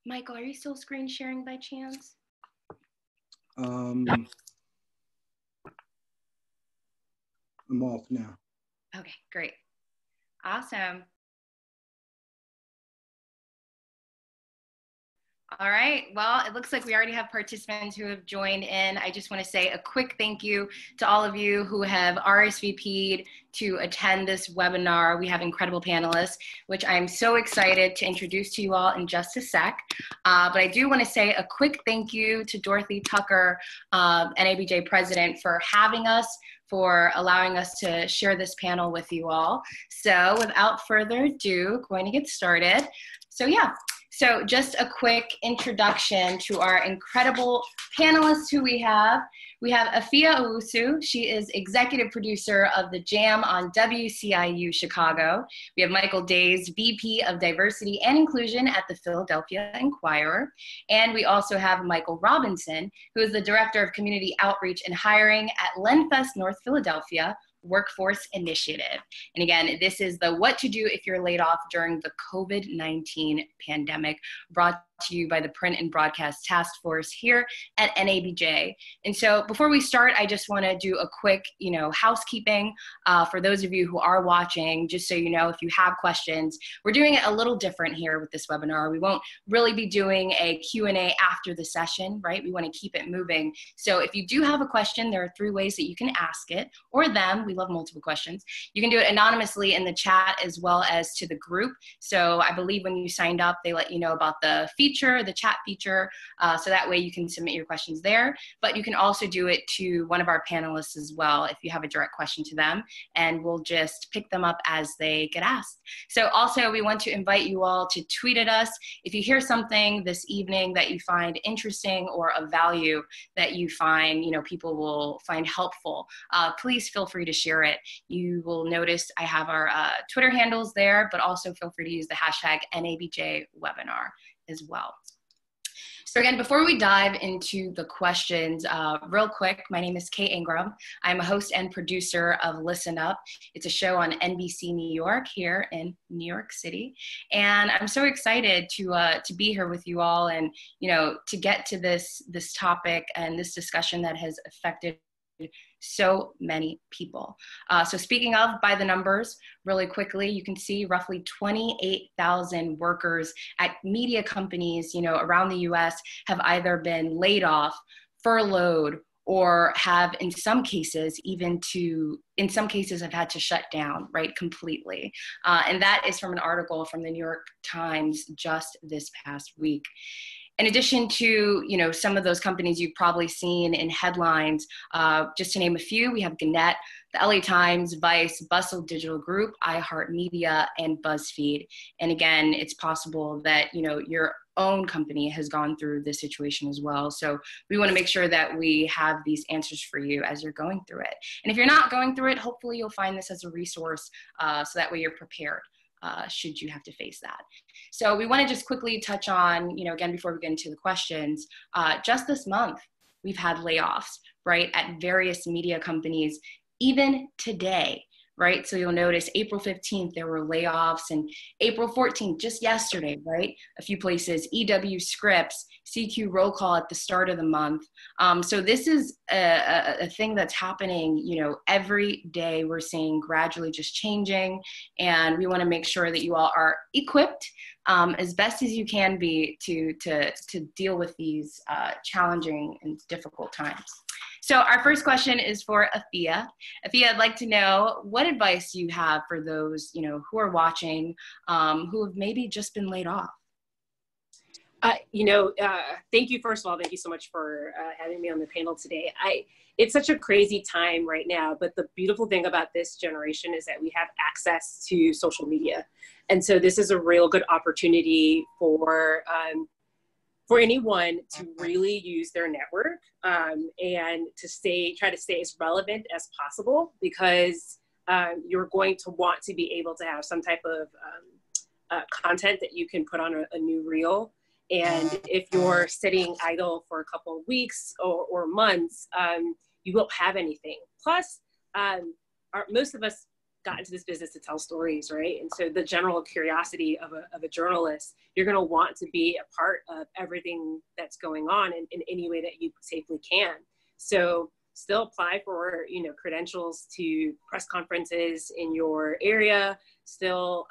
Michael, are you still screen sharing by chance? I'm off now. Okay, great. Awesome. All right, well, it looks like we already have participants who have joined in. I just want to say a quick thank you to all of you who have RSVP'd to attend this webinar. We have incredible panelists, which I'm so excited to introduce to you all in just a sec. But I do want to say a quick thank you to Dorothy Tucker, NABJ president, for having us, for allowing us to share this panel with you all. So without further ado, going to get started. So yeah. So just a quick introduction to our incredible panelists who we have. We have Afia Owusu. She is executive producer of The Jam on WCIU Chicago. We have Michael Days, VP of Diversity and Inclusion at the Philadelphia Inquirer. And we also have Michael Robinson, who is the Director of Community Outreach and Hiring at Lenfest North Philadelphia Workforce Initiative. And again, this is the what to do if you're laid off during the COVID-19 pandemic, brought to you by the Print and Broadcast Task Force here at NABJ. And so before we start, I just want to do a quick, housekeeping for those of you who are watching, just so you know, if you have questions, we're doing it a little different here with this webinar. We won't really be doing a Q&A after the session, right? We want to keep it moving. So if you do have a question, there are 3 ways that you can ask it, or them. We love multiple questions. You can do it anonymously in the chat as well as to the group. So I believe when you signed up, they let you know about the feature, the chat feature, so that way you can submit your questions there. But you can also do it to one of our panelists as well if you have a direct question to them, and we'll just pick them up as they get asked. So also we want to invite you all to tweet at us if you hear something this evening that you find interesting or of value that you find people will find helpful. Please feel free to share it. You will notice I have our Twitter handles there, but also feel free to use the hashtag NABJwebinar as well. So again, before we dive into the questions, real quick, my name is Kate Ingram. I'm a host and producer of Listen Up. It's a show on NBC New York here in New York City. And I'm so excited to be here with you all and, to get to this topic and this discussion that has affected so many people. So speaking of by the numbers, really quickly, you can see roughly 28,000 workers at media companies, around the US have either been laid off, furloughed, or have in some cases have had to shut down, right, completely. And that is from an article from the New York Times just this past week. In addition to, some of those companies you've probably seen in headlines, just to name a few, we have Gannett, the LA Times, Vice, Bustle Digital Group, iHeartMedia, and BuzzFeed. And again, it's possible that, your own company has gone through this situation as well. So we want to make sure that we have these answers for you as you're going through it. And if you're not going through it, hopefully you'll find this as a resource so that way you're prepared. Should you have to face that. So we want to just quickly touch on, again, before we get into the questions, just this month, we've had layoffs, right, at various media companies, even today, right? So you'll notice April 15th, there were layoffs, and April 14th, just yesterday, right? A few places, EW Scripps, CQ Roll Call at the start of the month. So this is a thing that's happening, every day. We're seeing gradually just changing, and we want to make sure that you all are equipped as best as you can be to deal with these challenging and difficult times. So our first question is for Afia. Afia, I'd like to know what advice you have for those, who are watching, who have maybe just been laid off. Thank you. First of all, thank you so much for having me on the panel today. It's such a crazy time right now, but the beautiful thing about this generation is that we have access to social media. And so this is a real good opportunity for anyone to really use their network and to try to stay as relevant as possible, because you're going to want to be able to have some type of content that you can put on a new reel. And if you're sitting idle for a couple of weeks or months, you won't have anything. Plus, most of us got into this business to tell stories, right? And so the general curiosity of a journalist, you're going to want to be a part of everything that's going on in any way that you safely can. So still apply for, credentials to press conferences in your area, still,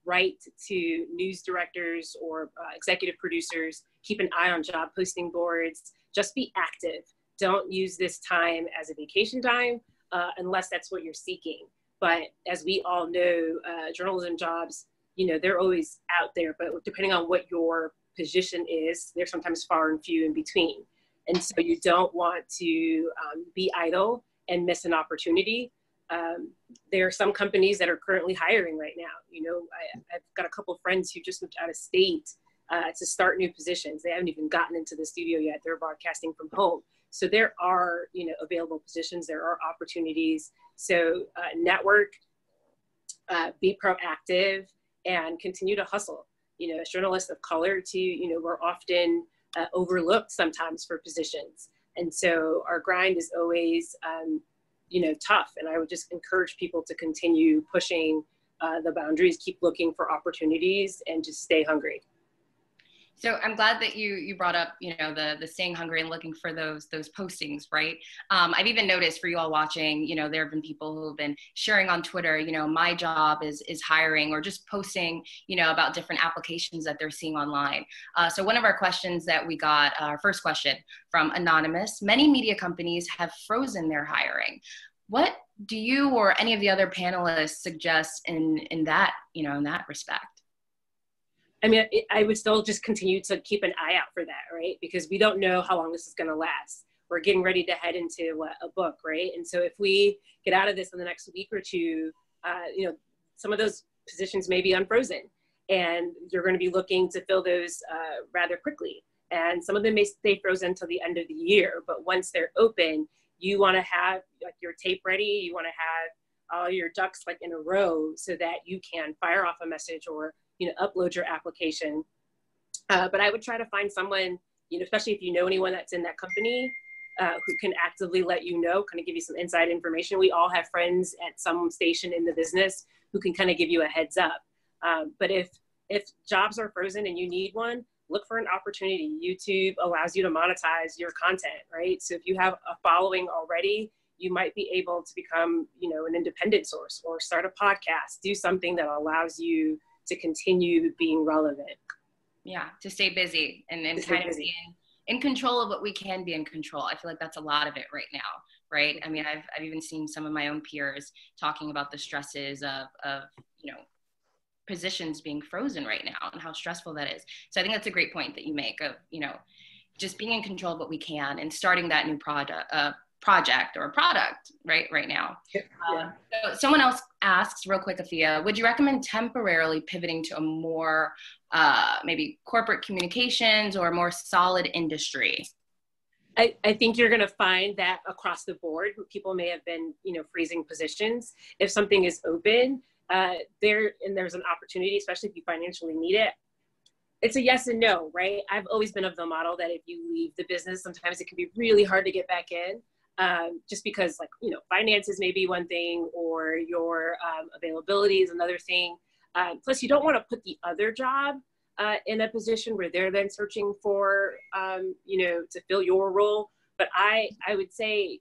write to news directors or executive producers, keep an eye on job posting boards, just be active. Don't use this time as a vacation time unless that's what you're seeking. But as we all know, journalism jobs, they're always out there, but depending on what your position is, they're sometimes far and few in between. And so you don't want to be idle and miss an opportunity. There are some companies that are currently hiring right now. I've got a couple of friends who just moved out of state to start new positions. They haven't even gotten into the studio yet. They're broadcasting from home. So there are, available positions. There are opportunities. So network, be proactive, and continue to hustle. As journalists of color too, we're often overlooked sometimes for positions. And so our grind is always, tough. And I would just encourage people to continue pushing the boundaries, keep looking for opportunities, and just stay hungry. So I'm glad that you brought up, the staying hungry and looking for those postings, right? I've even noticed for you all watching, there have been people who have been sharing on Twitter, my job is hiring, or just posting, about different applications that they're seeing online. So one of our questions that we got, our first question from Anonymous: many media companies have frozen their hiring. What do you or any of the other panelists suggest in that, in that respect? I mean, I would still just continue to keep an eye out for that, right? Because we don't know how long this is going to last. We're getting ready to head into a book, right? And so if we get out of this in the next week or two, some of those positions may be unfrozen, and you're going to be looking to fill those rather quickly. And some of them may stay frozen until the end of the year. But once they're open, you want to have your tape ready. You want to have all your ducks in a row so that you can fire off a message or upload your application. But I would try to find someone, especially if you know anyone that's in that company, who can actively let you know, kind of give you some inside information. We all have friends at some station in the business who can kind of give you a heads up. But if jobs are frozen and you need one, look for an opportunity. YouTube allows you to monetize your content, right? So if you have a following already, you might be able to become, an independent source, or start a podcast, do something that allows you to continue being relevant. Yeah, to stay busy and kind of be in control of what we can be in control. I feel like that's a lot of it right now, right? I mean, I've even seen some of my own peers talking about the stresses of positions being frozen right now and how stressful that is. So I think that's a great point that you make of, just being in control of what we can and starting that new project or a product right now. Yeah. So someone else asks real quick, Afia, would you recommend temporarily pivoting to a more maybe corporate communications or a more solid industry? I think you're going to find that across the board, people may have been, freezing positions. If something is open, there's an opportunity, especially if you financially need it. It's a yes and no, right? I've always been of the model that if you leave the business, sometimes it can be really hard to get back in. Just because finances may be one thing, or your availability is another thing. Plus you don't want to put the other job in a position where they're then searching for, to fill your role. But I would say,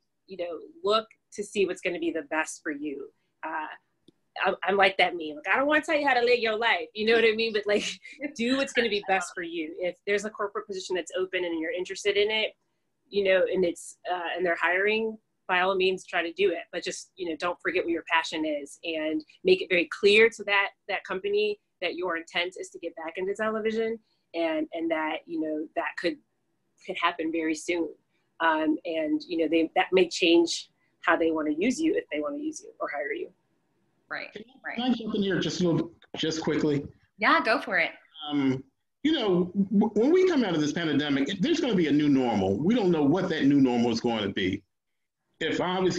look to see what's going to be the best for you. I'm like that meme. I don't want to tell you how to live your life. You know what I mean? But do what's going to be best for you. If there's a corporate position that's open and you're interested in it, and it's and they're hiring, by all means try to do it, but just don't forget what your passion is, and make it very clear to that company that your intent is to get back into television, and that that could happen very soon, and that may change how they want to use you, if they want to use you or hire you. Right. Can I jump in here just quickly? Yeah, go for it. When we come out of this pandemic, there's going to be a new normal. We don't know what that new normal is going to be. If I was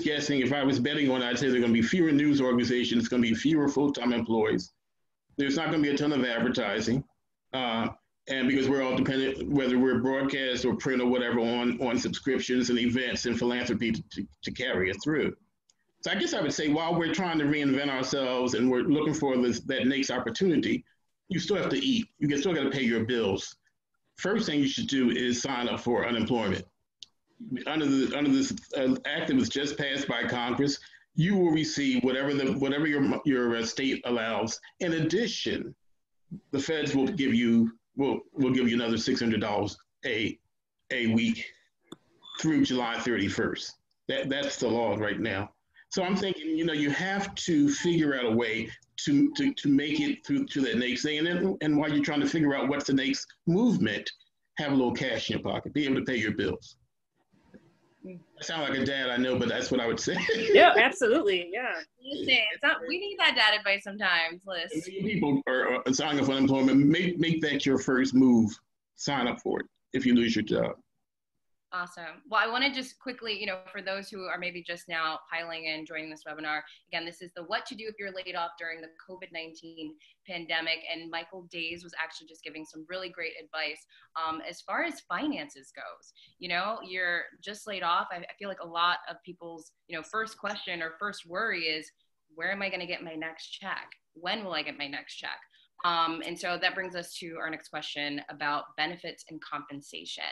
betting on it, I'd say there are going to be fewer news organizations, going to be fewer full-time employees. There's not going to be a ton of advertising. And because we're all dependent, whether we're broadcast or print or whatever, on subscriptions and events and philanthropy to carry us through. So I guess I would say while we're trying to reinvent ourselves and we're looking for that next opportunity, you still have to eat. You still got to pay your bills. First thing you should do is sign up for unemployment. Under this act that was just passed by Congress, you will receive whatever your state allows. In addition, the feds will give you another $600 a week through July 31st. That's the law right now. So I'm thinking, you have to figure out a way to make it through to that next thing. And while you're trying to figure out what's the next movement, have a little cash in your pocket, be able to pay your bills. I sound like a dad, I know, but that's what I would say. Yeah, absolutely. Yeah. Listen, we need that dad advice sometimes, Liz. People are signing up for unemployment. Make that your first move. Sign up for it if you lose your job. Awesome. Well, I want to just quickly, for those who are maybe just now piling in, joining this webinar, again, this is the what to do if you're laid off during the COVID-19 pandemic. And Michael Days was actually just giving some really great advice as far as finances goes. You're just laid off. I feel like a lot of people's, first question or first worry is, where am I going to get my next check? When will I get my next check? And so that brings us to our next question about benefits and compensation.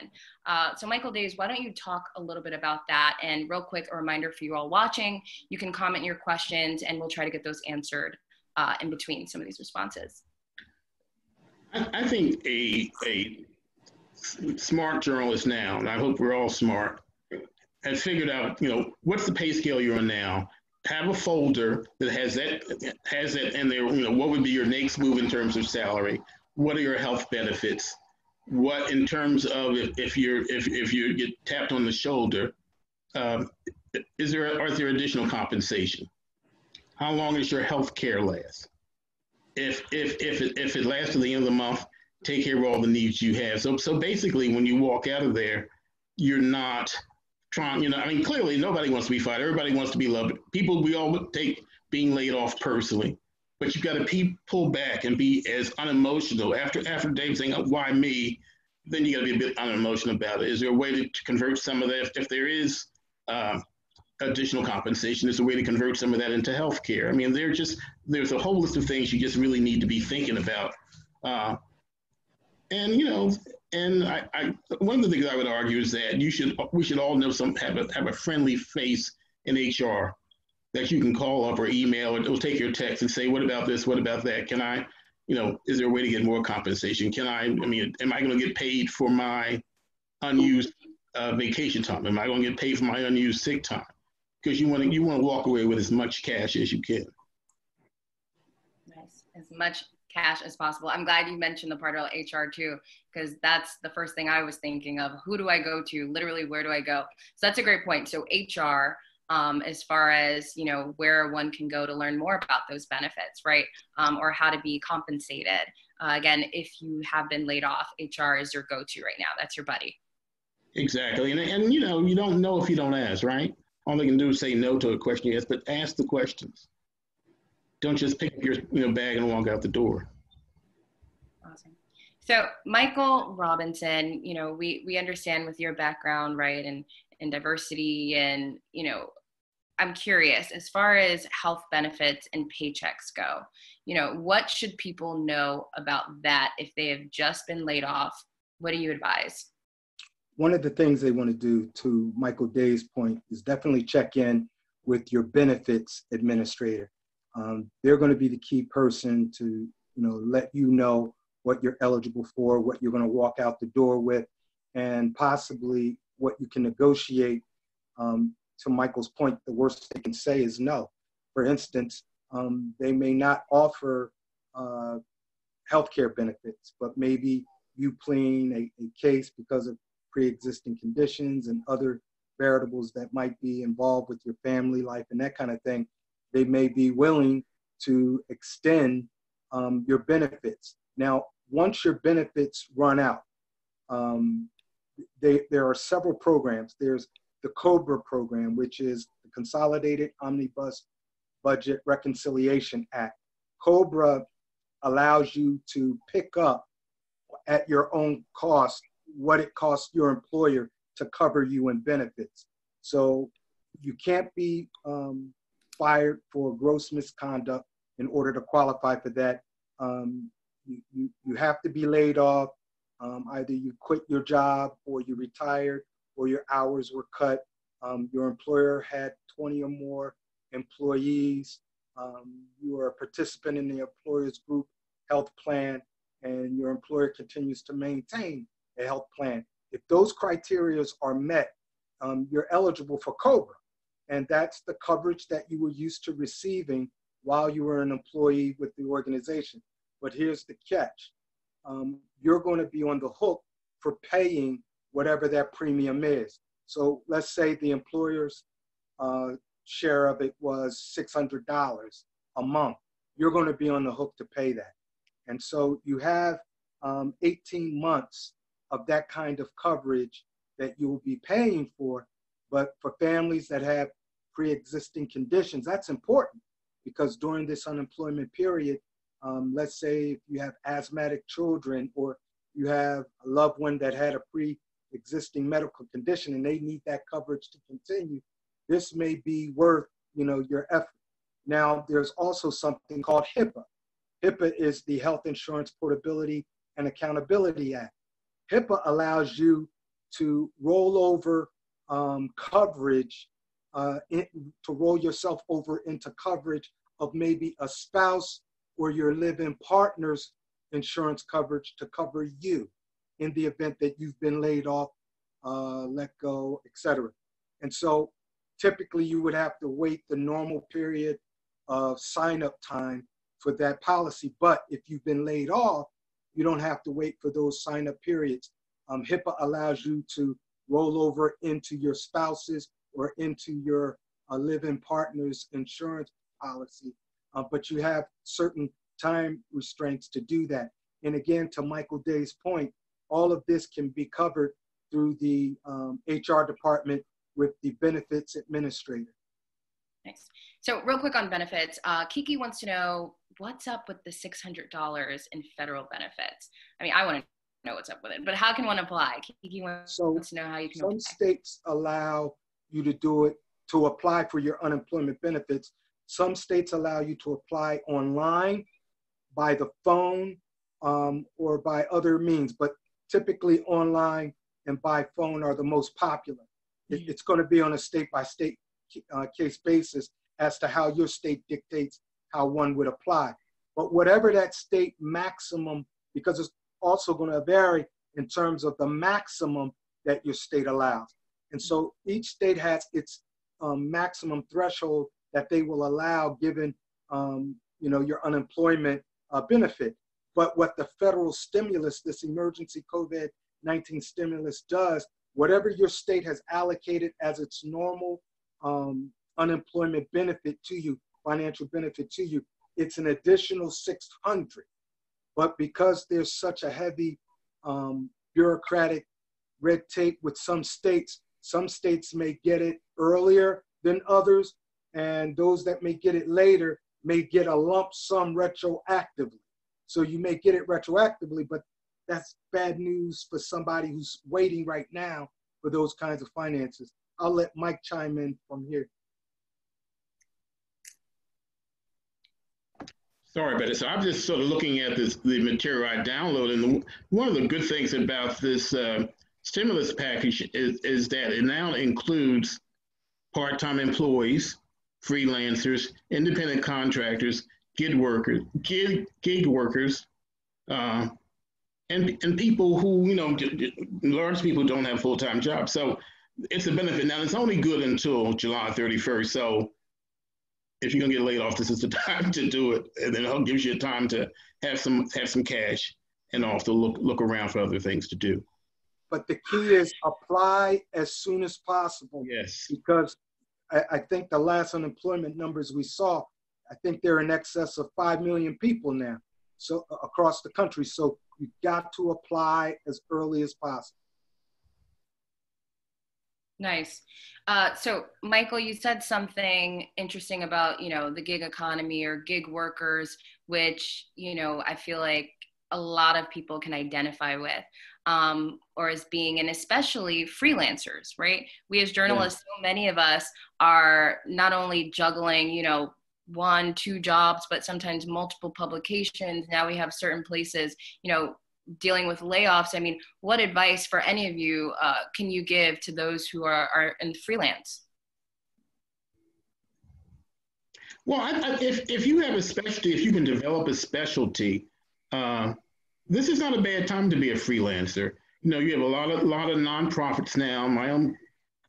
So Michael Days, why don't you talk a little bit about that? And real quick, a reminder for you all watching, you can comment your questions and we'll try to get those answered in between some of these responses. I think a smart journalist now, and I hope we're all smart, has figured out, what's the pay scale you're on now? Have a folder that has that in there. What would be your next move in terms of salary? What are your health benefits? What in terms of if you get tapped on the shoulder, are there additional compensation? How long does your health care last? If it lasts to the end of the month, take care of all the needs you have. So basically, when you walk out of there, you're not trying, clearly nobody wants to be fired. Everybody wants to be loved. We all take being laid off personally, but you've got to pull back and be as unemotional. After Dave saying, why me? Then you got to be a bit unemotional about it. Is there a way to convert some of that? If there is additional compensation, is a way to convert some of that into health care. There's a whole list of things you just really need to be thinking about. And one of the things I would argue is that we should all know have a friendly face in HR that you can call up or email, or it'll take your text and say, what about this? What about that? Can I, is there a way to get more compensation? Am I going to get paid for my unused vacation time? Am I going to get paid for my unused sick time? Because you want to walk away with as much cash as you can. Nice, as much cash as possible. I'm glad you mentioned the part about HR too, because that's the first thing I was thinking of. Who do I go to? Literally, where do I go? So that's a great point. So HR, as far as, where one can go to learn more about those benefits, right? Or how to be compensated. Again, if you have been laid off, HR is your go-to right now. That's your buddy. Exactly. And you don't know if you don't ask, right? All they can do is say no to a question you ask, but ask the questions. Don't just pick up your bag and walk out the door. Awesome. So Michael Robinson, we understand with your background, right, and diversity, and I'm curious, as far as health benefits and paychecks go, what should people know about that if they have just been laid off? What do you advise? One of the things they want to do, to Michael Day's point, is definitely check in with your benefits administrator. They're going to be the key person to, let you know what you're eligible for, what you're going to walk out the door with, and possibly what you can negotiate. To Michael's point, the worst they can say is no. For instance, they may not offer healthcare benefits, but maybe you plead a case because of pre-existing conditions and other variables that might be involved with your family life and that kind of thing. They may be willing to extend your benefits. Now, once your benefits run out, there are several programs. There's the Cobra Program, which is the Consolidated Omnibus Budget Reconciliation Act. Cobra allows you to pick up at your own cost what it costs your employer to cover you in benefits. So you can't be fired for gross misconduct in order to qualify for that. You have to be laid off. Either you quit your job or you retired or your hours were cut. Your employer had 20 or more employees. You are a participant in the employer's group health plan, and your employer continues to maintain a health plan. If those criteria are met, you're eligible for Cobra. And that's the coverage that you were used to receiving while you were an employee with the organization. But here's the catch. You're going to be on the hook for paying whatever that premium is. So let's say the employer's share of it was $600 a month. You're going to be on the hook to pay that. And so you have 18 months of that kind of coverage that you will be paying for. But for families that have pre-existing conditions, that's important, because during this unemployment period, let's say if you have asthmatic children or you have a loved one that had a pre-existing medical condition and they need that coverage to continue, this may be worth, your effort. Now, there's also something called HIPAA. HIPAA is the Health Insurance Portability and Accountability Act. HIPAA allows you to roll over coverage, to roll yourself over into coverage of maybe a spouse or your live-in partner's insurance coverage to cover you in the event that you've been laid off, let go, etc. And so typically you would have to wait the normal period of sign-up time for that policy. But if you've been laid off, you don't have to wait for those sign-up periods. HIPAA allows you to roll over into your spouse's or into your live-in partner's insurance policy, but you have certain time restraints to do that. And again, to Michael Day's point, all of this can be covered through the HR department with the benefits administrator. Nice. So real quick on benefits, Kiki wants to know what's up with the $600 in federal benefits. I mean, I want to know what's up with it, but how can one apply? Kiki wants to know how you can apply. Some states allow you to do it, to apply for your unemployment benefits. Some states allow you to apply online, by the phone, or by other means, but typically online and by phone are the most popular. It's going to be on a state-by-state case basis as to how your state dictates how one would apply. But whatever that state maximum, because it's also going to vary in terms of the maximum that your state allows. And so each state has its maximum threshold that they will allow given your unemployment benefit. But what the federal stimulus, this emergency COVID-19 stimulus does, whatever your state has allocated as its normal unemployment benefit to you, financial benefit to you, it's an additional $600. But because there's such a heavy bureaucratic red tape with some states may get it earlier than others, and those that may get it later may get a lump sum retroactively. So you may get it retroactively, but that's bad news for somebody who's waiting right now for those kinds of finances. I'll let Mike chime in from here. Sorry about it. So I'm just sort of looking at the material I downloaded. And one of the good things about this stimulus package is that it now includes part-time employees, freelancers, independent contractors, gig workers, and people who, large people don't have full-time jobs. So it's a benefit. Now, it's only good until July 31st. So if you're gonna get laid off, this is the time to do it, and then it gives you time to have some cash and also look around for other things to do. But the key is apply as soon as possible. Yes. Because I think the last unemployment numbers we saw, I think they're in excess of 5 million people now, so across the country. So you've got to apply as early as possible. Nice. So Michael, you said something interesting about, the gig economy or gig workers, which, I feel like a lot of people can identify with, or as being, and especially freelancers, right? We as journalists, so many of us are not only juggling, you know, 1, 2 jobs, but sometimes multiple publications. Now we have certain places, you know, dealing with layoffs. I mean, what advice for any of you can you give to those who are in freelance? Well, if you have a specialty, if you can develop a specialty, this is not a bad time to be a freelancer. You know, you have a lot of nonprofits now. My own,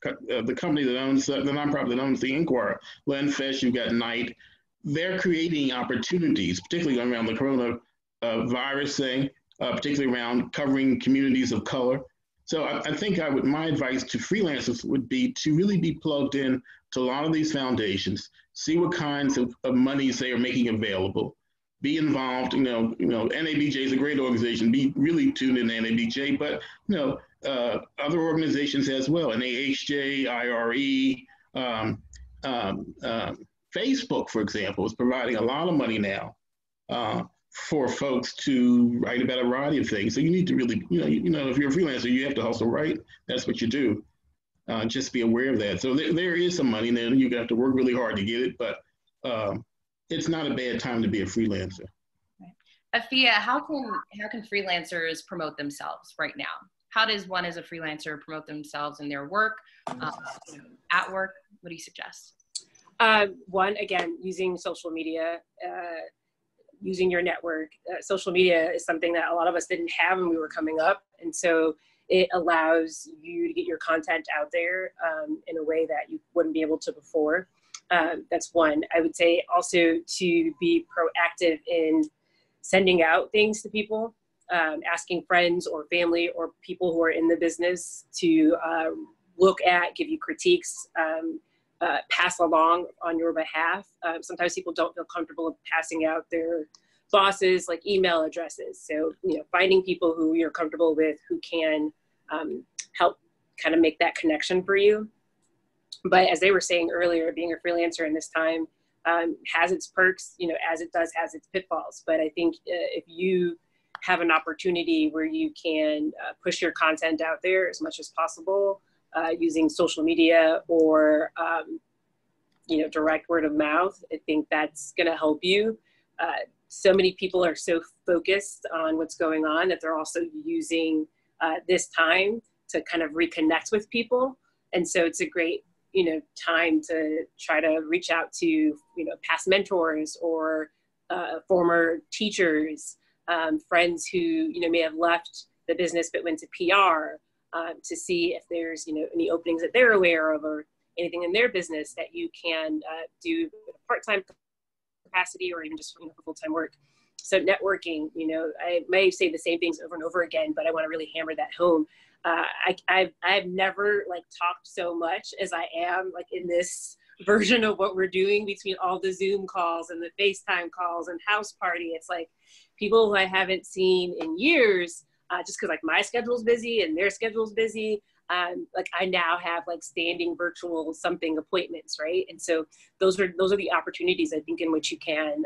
the company that owns the nonprofit that owns the Inquirer, Lenfest, you've got Knight. They're creating opportunities, particularly around the coronavirus thing, particularly around covering communities of color. So I think my advice to freelancers would be to really be plugged in to a lot of these foundations, see what kinds of monies they are making available, be involved. You know, NABJ is a great organization. Be really tuned in to NABJ, but other organizations as well, NAHJ, IRE, Facebook, for example, is providing a lot of money now for folks to write about a variety of things. So you need to really, if you're a freelancer, you have to hustle, right? That's what you do. Just be aware of that. So there is some money there. You have to work really hard to get it, but it's not a bad time to be a freelancer. Afia, how can freelancers promote themselves right now? How does one as a freelancer promote themselves in their work, at work? What do you suggest? One, again, using social media, using your network. Social media is something that a lot of us didn't have when we were coming up. And so it allows you to get your content out there in a way that you wouldn't be able to before. That's one. I would say also to be proactive in sending out things to people, asking friends or family or people who are in the business to look at, give you critiques, pass along on your behalf. Sometimes people don't feel comfortable passing out their bosses like email addresses. So, finding people who you're comfortable with who can help kind of make that connection for you. But as they were saying earlier, being a freelancer in this time has its perks, as it does has its pitfalls. But I think if you have an opportunity where you can push your content out there as much as possible, using social media or, direct word of mouth, I think that's going to help you. So many people are so focused on what's going on that they're also using this time to kind of reconnect with people. And so it's a great, time to try to reach out to, past mentors or former teachers, friends who, may have left the business but went to PR, to see if there's, any openings that they're aware of or anything in their business that you can do part-time capacity or even just for full-time work. So networking, I may say the same things over and over again, but I want to really hammer that home. I've never talked so much as I am in this version of what we're doing between all the Zoom calls and the FaceTime calls and house party. It's like people who I haven't seen in years, just because my schedule's busy and their schedule's busy. I now have standing virtual something appointments, right? And so those are the opportunities I think in which you can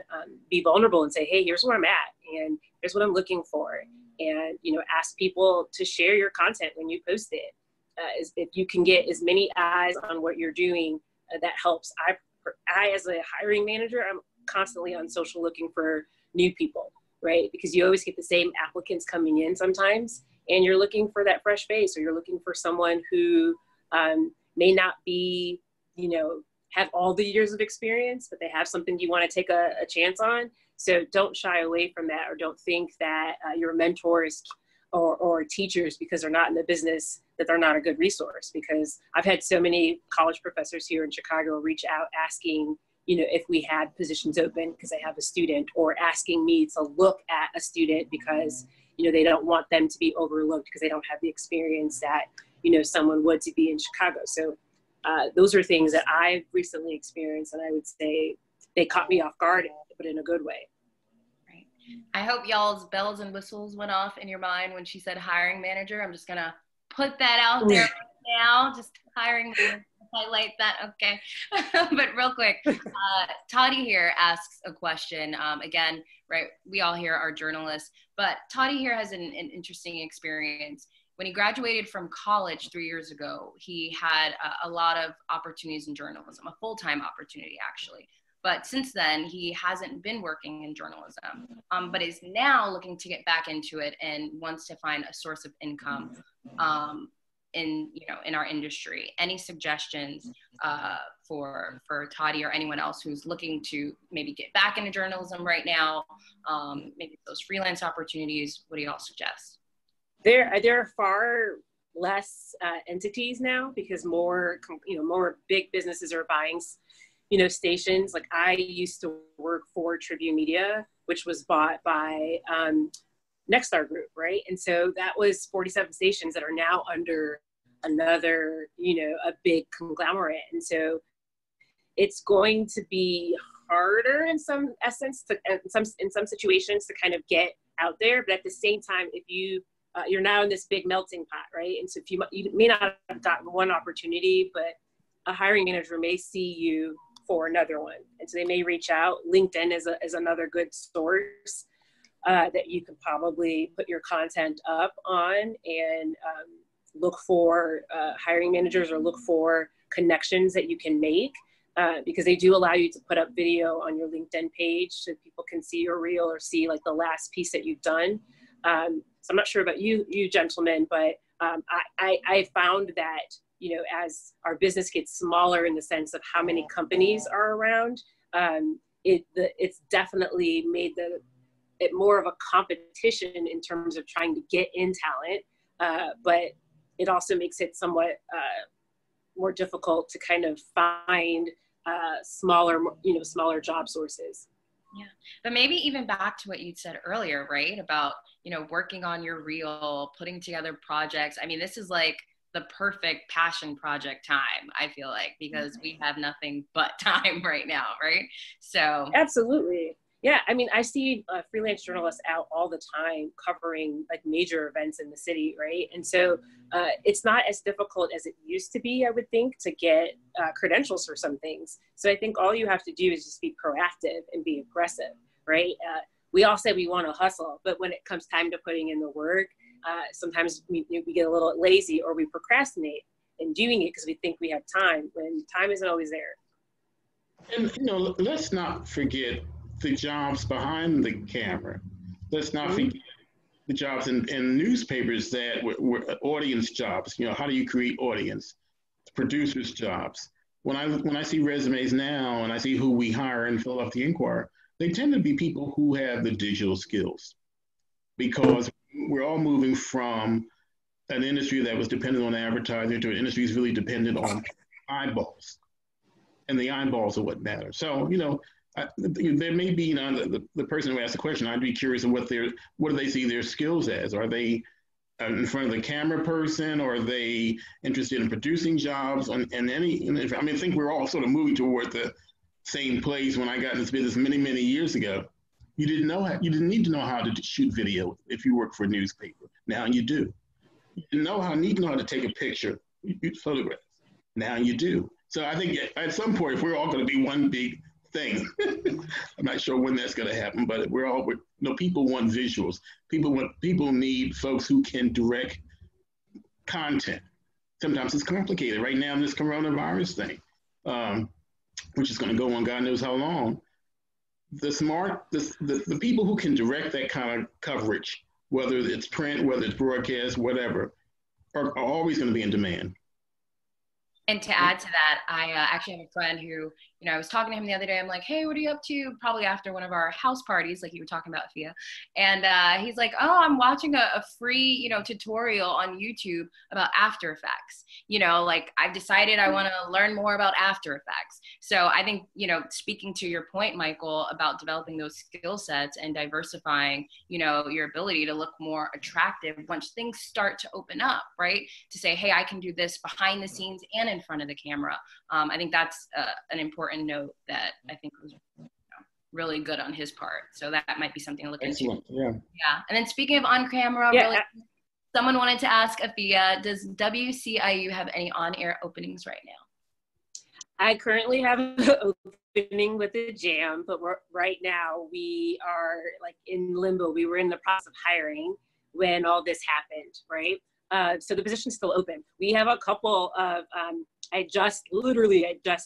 be vulnerable and say, hey, here's where I'm at and here's what I'm looking for. And, ask people to share your content when you post it. If you can get as many eyes on what you're doing, that helps. I, as a hiring manager, I'm constantly on social looking for new people, right? Because you always get the same applicants coming in sometimes, and you're looking for that fresh face, or you're looking for someone who may not be, have all the years of experience, but they have something you want to take a chance on. So don't shy away from that, or don't think that your mentors or teachers, because they're not in the business, that they're not a good resource. Because I've had so many college professors here in Chicago reach out asking, if we had positions open because they have a student, or asking me to look at a student because, they don't want them to be overlooked because they don't have the experience that, someone would to be in Chicago. So those are things that I've recently experienced, and I would say they caught me off guard, but in a good way. Right. I hope y'all's bells and whistles went off in your mind when she said hiring manager. I'm just going to put that out there now, just hiring me. Highlight that, okay. But real quick, Toddy here asks a question. Again, right, we all here are journalists, but Toddy here has an interesting experience. When he graduated from college 3 years ago, he had a lot of opportunities in journalism, a full-time opportunity actually. But since then, he hasn't been working in journalism, but is now looking to get back into it and wants to find a source of income in our industry. Any suggestions for Toddy or anyone else who's looking to maybe get back into journalism right now? Maybe those freelance opportunities. What do you all suggest? There are far less entities now because more big businesses are buying stations. Like I used to work for Tribune Media, which was bought by Nexstar Group, right? And so that was 47 stations that are now under another, a big conglomerate. And so it's going to be harder in some essence, in some situations to kind of get out there. But at the same time, if you're now in this big melting pot, right? And so if you may not have gotten one opportunity, but a hiring manager may see you for another one. And so they may reach out. LinkedIn is another good source that you can probably put your content up on and look for hiring managers or look for connections that you can make because they do allow you to put up video on your LinkedIn page so people can see your reel or see like the last piece that you've done. So I'm not sure about you gentlemen, but I found that, as our business gets smaller in the sense of how many companies are around, it's definitely made it more of a competition in terms of trying to get in talent, but it also makes it somewhat more difficult to kind of find smaller job sources. Yeah, but maybe even back to what you said earlier, right? About, working on your reel, putting together projects. I mean, this is like the perfect passion project time, I feel like, because we have nothing but time right now, right? So. Absolutely. Yeah, I mean, I see freelance journalists out all the time covering like major events in the city, right? And so it's not as difficult as it used to be, I would think, to get credentials for some things. So I think all you have to do is just be proactive and be aggressive, right? We all say we want to hustle, but when it comes time to putting in the work, sometimes we get a little lazy or we procrastinate in doing it because we think we have time when time isn't always there. And, let's not forget the jobs behind the camera. Let's not forget the jobs in newspapers that were audience jobs. How do you create audience? Producers' jobs. When I see resumes now and I see who we hire in Philadelphia Inquirer, they tend to be people who have the digital skills because we're all moving from an industry that was dependent on advertising to an industry that's really dependent on eyeballs. And the eyeballs are what matter. So, there may be, the person who asked the question, I'd be curious of what do they see their skills as? Are they in front of the camera person, or are they interested in producing jobs? I think we're all sort of moving toward the same place. When I got in this business many, many years ago, you didn't need to know how to shoot video if you work for a newspaper. Now you do. You didn't need to know how to take a picture, you photograph. Now you do. So I think at some point, if we're all going to be one big thing, I'm not sure when that's going to happen, but people want visuals. People need folks who can direct content. Sometimes it's complicated. Right now, this coronavirus thing, which is going to go on God knows how long. The people who can direct that kind of coverage, whether it's print, whether it's broadcast, whatever, are always going to be in demand. And to add to that, I actually have a friend who, I was talking to him the other day. I'm like, hey, what are you up to? Probably after one of our house parties, like you were talking about, Fia. And he's like, oh, I'm watching a free, tutorial on YouTube about After Effects. Like I've decided I want to learn more about After Effects. So I think, speaking to your point, Michael, about developing those skill sets and diversifying, your ability to look more attractive once things start to open up, right? To say, hey, I can do this behind the scenes and in front of the camera. I think that's an important note that I think was really good on his part. So that might be something to look into. Yeah. Yeah. And then speaking of on camera, yeah, really. Someone wanted to ask Afia, does WCIU have any on-air openings right now? I currently have an opening with the Jam, but right now we are like in limbo. We were in the process of hiring when all this happened, right? So the position's still open. We have a couple of, I just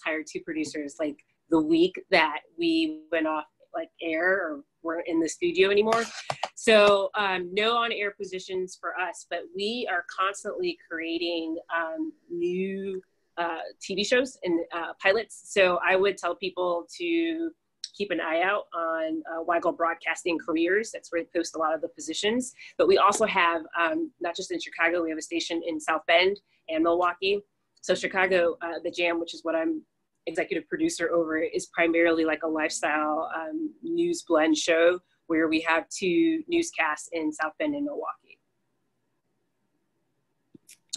hired 2 producers like the week that we went off like air or weren't in the studio anymore. So no on-air positions for us, but we are constantly creating new TV shows and pilots. So I would tell people to keep an eye out on Weigel Broadcasting Careers. That's where they post a lot of the positions. But we also have, not just in Chicago, we have a station in South Bend and Milwaukee. So Chicago, the Jam, which is what I'm executive producer over, is primarily like a lifestyle news blend show where we have 2 newscasts in South Bend and Milwaukee.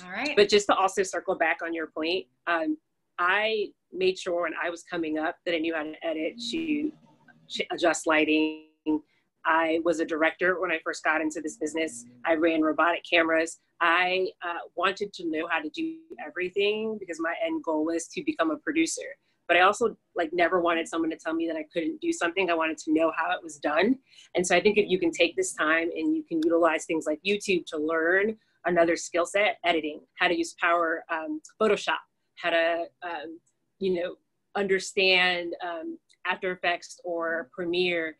All right. But just to also circle back on your point, I made sure when I was coming up that I knew how to edit, shoot, adjust lighting. I was a director when I first got into this business. I ran robotic cameras. I wanted to know how to do everything because my end goal was to become a producer. But I also like never wanted someone to tell me that I couldn't do something. I wanted to know how it was done. And so I think if you can take this time and you can utilize things like YouTube to learn another skill set, editing, how to use Photoshop, how to, understand After Effects or Premiere,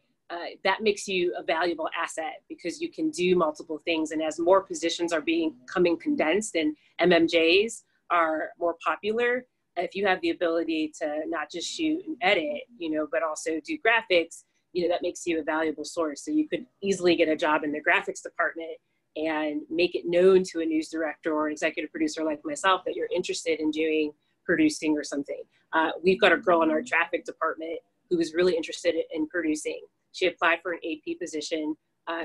that makes you a valuable asset because you can do multiple things. And as more positions are becoming condensed and MMJs are more popular, if you have the ability to not just shoot and edit, but also do graphics, that makes you a valuable source. So you could easily get a job in the graphics department and make it known to a news director or executive producer like myself that you're interested in doing producing or something. We've got a girl in our traffic department who was really interested in producing. She applied for an AP position.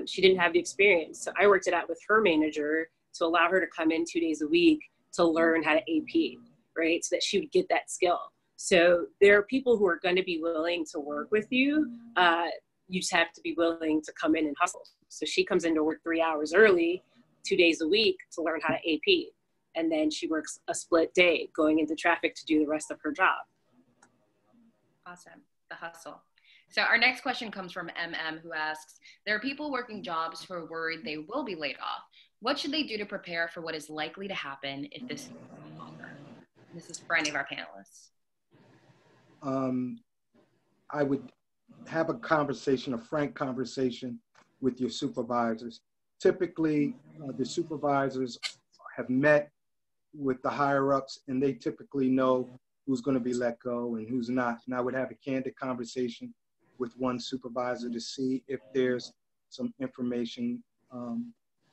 She didn't have the experience. So I worked it out with her manager to allow her to come in 2 days a week to learn how to AP, right? So that she would get that skill. So there are people who are going to be willing to work with you. You just have to be willing to come in and hustle. So she comes into work 3 hours early, 2 days a week to learn how to AP. And then she works a split day going into traffic to do the rest of her job. Awesome. The hustle. So our next question comes from MM, who asks, there are people working jobs who are worried they will be laid off. What should they do to prepare for what is likely to happen if this is longer? This is for any of our panelists. I would have a frank conversation with your supervisors. Typically, the supervisors have met with the higher ups and they typically know who's going to be let go and who's not. And I would have a candid conversation with one supervisor to see if there's some information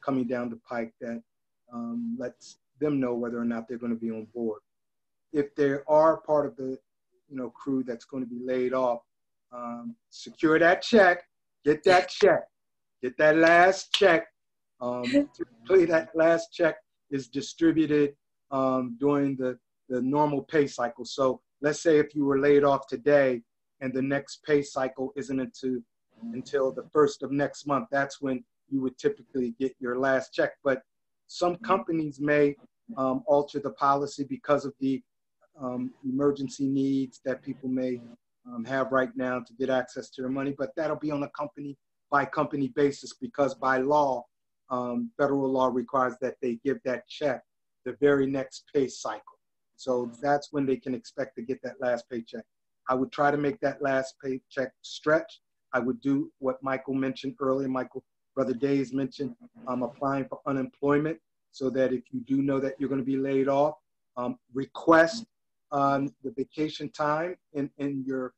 coming down the pike that lets them know whether or not they're going to be on board. If they are part of the crew that's going to be laid off, secure that check, get that last check. Typically that last check is distributed during the normal pay cycle. So let's say if you were laid off today and the next pay cycle isn't until the 1st of next month, that's when you would typically get your last check. But some companies may alter the policy because of the emergency needs that people may have right now to get access to their money, but that'll be on a company by company basis because by law, federal law requires that they give that check the very next pay cycle. So that's when they can expect to get that last paycheck. I would try to make that last paycheck stretch. I would do what Michael mentioned earlier, Brother Days mentioned, applying for unemployment so that if you do know that you're going to be laid off, request the vacation time in your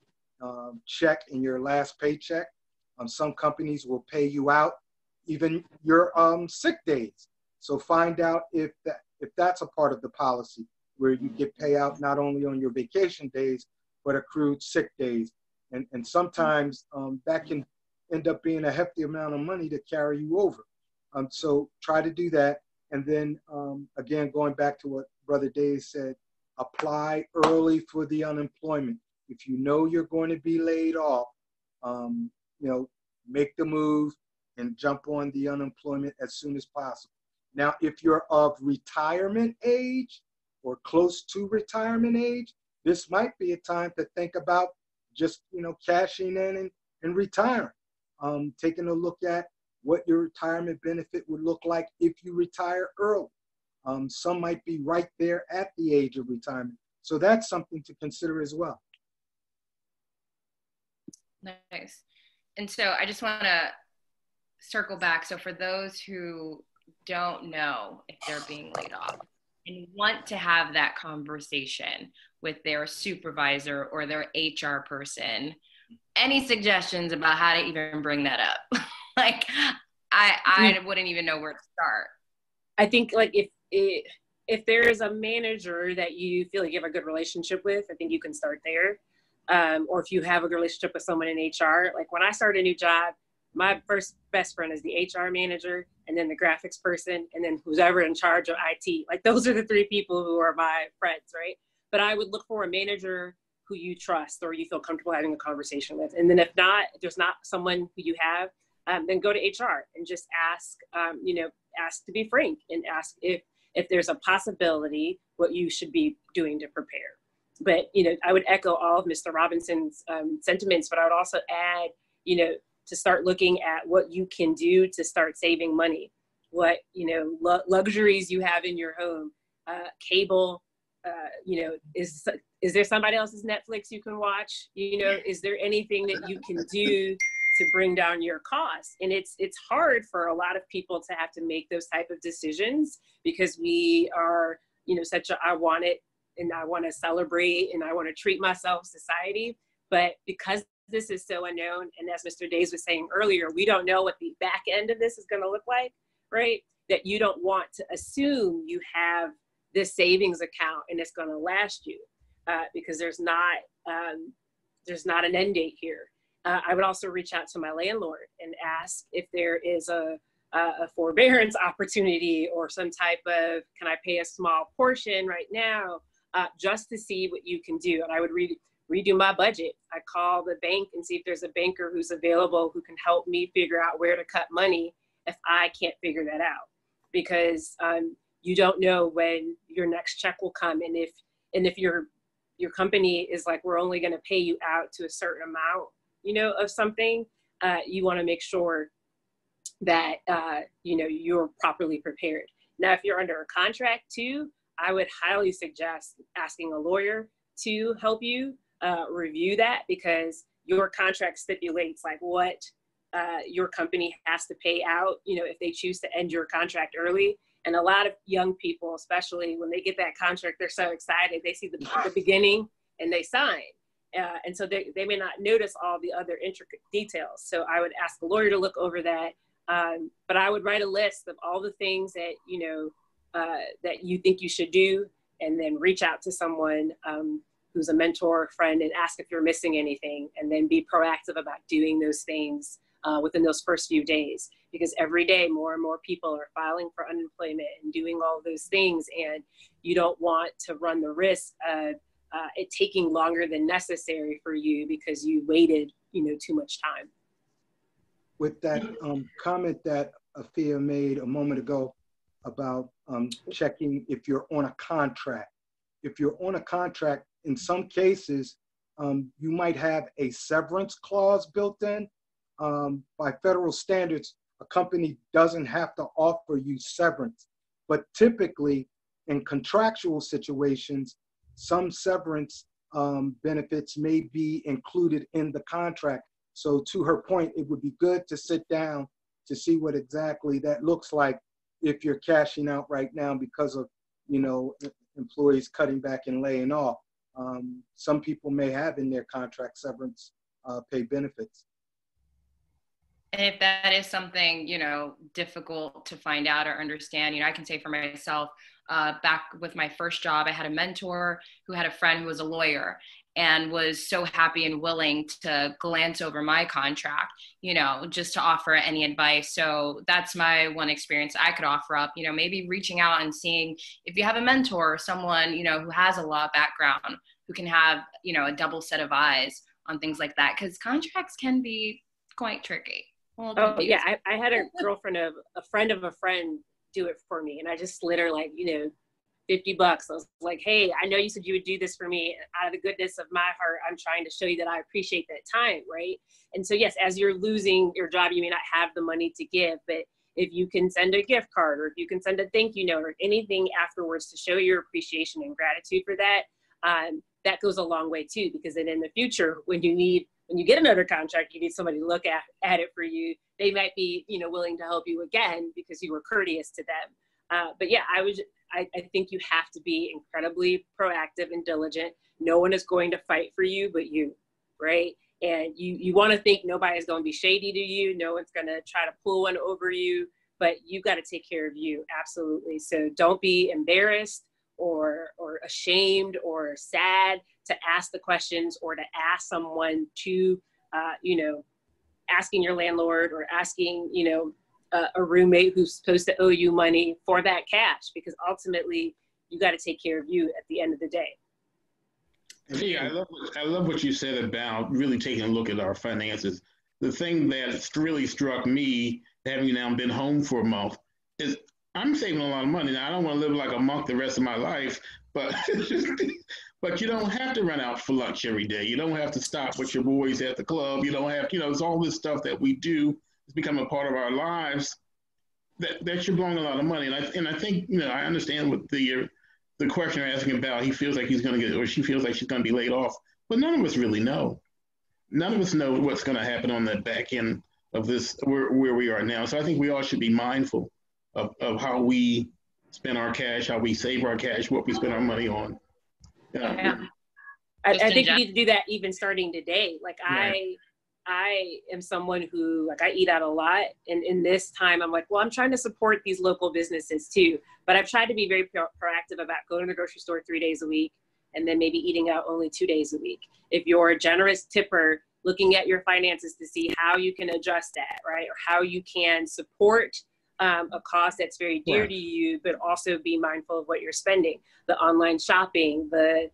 check, in your last paycheck. Some companies will pay you out even your sick days. So find out if that's a part of the policy where you get payout not only on your vacation days, but accrued sick days. And sometimes that can end up being a hefty amount of money to carry you over. So try to do that. And then again, going back to what Brother Dave said, apply early for the unemployment. If you know you're going to be laid off, make the move and jump on the unemployment as soon as possible. Now, if you're of retirement age or close to retirement age, this might be a time to think about just, cashing in and retiring. Taking a look at what your retirement benefit would look like if you retire early. Some might be right there at the age of retirement. So that's something to consider as well. Nice. And so I just want to circle back. So for those who don't know if they're being laid off and want to have that conversation with their supervisor or their HR person, any suggestions about how to even bring that up? Like, I wouldn't even know where to start. I think like if there is a manager that you feel like you have a good relationship with, I think you can start there. Or if you have a relationship with someone in HR, like when I start a new job, my first best friend is the HR manager, and then the graphics person, and then who's ever in charge of IT. Like those are the three people who are my friends, right? But I would look for a manager who you trust or you feel comfortable having a conversation with. And then if there's not someone who you have, then go to HR and just ask, ask to be frank and ask if there's a possibility what you should be doing to prepare. But, I would echo all of Mr. Robinson's sentiments, but I would also add, to start looking at what you can do to start saving money, what, luxuries you have in your home, cable, is there somebody else's Netflix you can watch? Is there anything that you can do to bring down your costs? And it's hard for a lot of people to have to make those type of decisions because we are, such a, I want it and I want to celebrate and I want to treat myself society. But because this is so unknown, and as Mr. Days was saying earlier, we don't know what the back end of this is going to look like, right? That you don't want to assume you have this savings account and it's going to last you because there's not an end date here. I would also reach out to my landlord and ask if there is a forbearance opportunity or some type of, can I pay a small portion right now, just to see what you can do. And I would redo my budget. I call the bank and see if there's a banker who's available who can help me figure out where to cut money if I can't figure that out. Because you don't know when your next check will come. And if your company is like, we're only going to pay you out to a certain amount, of something, you want to make sure that, you're properly prepared. Now, if you're under a contract too, I would highly suggest asking a lawyer to help you review that, because your contract stipulates like what your company has to pay out, if they choose to end your contract early. And a lot of young people, especially when they get that contract, they're so excited. They see the beginning and they sign. And so they may not notice all the other intricate details. So I would ask the lawyer to look over that. But I would write a list of all the things that, that you think you should do, and then reach out to someone who's a mentor or friend and ask if you're missing anything, and then be proactive about doing those things within those first few days. Because every day more and more people are filing for unemployment and doing all those things, and you don't want to run the risk of it taking longer than necessary for you because you waited, too much time. With that comment that Afia made a moment ago about checking if you're on a contract. If you're on a contract, in some cases, you might have a severance clause built in. By federal standards, a company doesn't have to offer you severance, but typically in contractual situations, some severance benefits may be included in the contract. So to her point, it would be good to sit down to see what exactly that looks like if you're cashing out right now because of, employees cutting back and laying off. Some people may have in their contract severance pay benefits. And if that is something, difficult to find out or understand, I can say for myself, back with my first job, I had a mentor who had a friend who was a lawyer and was so happy and willing to glance over my contract, just to offer any advice. So that's my one experience I could offer up, maybe reaching out and seeing if you have a mentor or someone, who has a law background, who can have, a double set of eyes on things like that, because contracts can be quite tricky. Oh yeah, I had a girlfriend of a friend of a friend do it for me. And I just slid her like, 50 bucks. I was like, hey, I know you said you would do this for me. Out of the goodness of my heart, I'm trying to show you that I appreciate that time, right? And so yes, as you're losing your job, you may not have the money to give, but if you can send a gift card, or if you can send a thank you note or anything afterwards to show your appreciation and gratitude for that, that goes a long way too, because then in the future, when you get another contract, you need somebody to look at it for you. They might be, willing to help you again because you were courteous to them. But yeah, I think you have to be incredibly proactive and diligent. No one is going to fight for you but you, right? And you want to think nobody's going to be shady to you. No one's going to try to pull one over you, but you've got to take care of you. Absolutely. So don't be embarrassed or ashamed or sad to ask the questions, or to ask someone to, asking your landlord or asking, a roommate who's supposed to owe you money for that cash, because ultimately you got to take care of you at the end of the day. Yeah, I love what you said about really taking a look at our finances. The thing that really struck me, having now been home for a month, is I'm saving a lot of money. Now, I don't want to live like a monk the rest of my life, but but you don't have to run out for lunch every day. You don't have to stop with your boys at the club. You don't have, it's all this stuff that we do. It's become a part of our lives that you're blowing a lot of money. And I think, I understand what the question you're asking about. He feels like he's going to get, or she feels like she's going to be laid off, but none of us really know. None of us know what's going to happen on the back end of this, where we are now. So I think we all should be mindful of how we spend our cash, how we save our cash, what we spend our money on. Yeah. I think you need to do that even starting today. Like right. I am someone who, like, I eat out a lot. And in this time, I'm like, well, I'm trying to support these local businesses too. But I've tried to be very proactive about going to the grocery store 3 days a week, and then maybe eating out only 2 days a week. If you're a generous tipper, looking at your finances to see how you can adjust that, right? Or how you can support a cost that's very dear to you, but also be mindful of what you're spending. The online shopping, the